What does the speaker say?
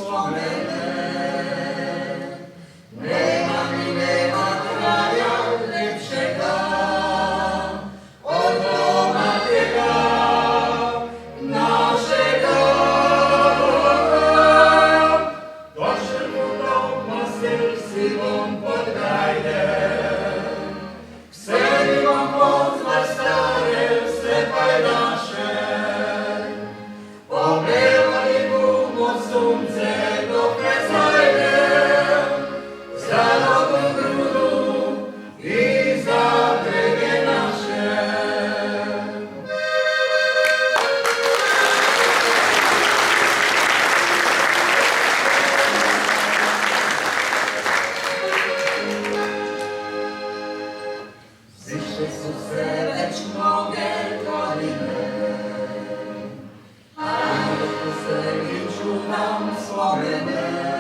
słomene. Nema mi nema kraja lepszego od doma tego naszego. Doszedł dom sercy wam podgrajdę. Chceli wam pozwać stare slepaj nasze. Oblewali mu od słońce do prezajdę. Za nową grudu i za brzegi nasze. Zwyższe susereć mogę doliny, a w Kusewiczu nam słomene.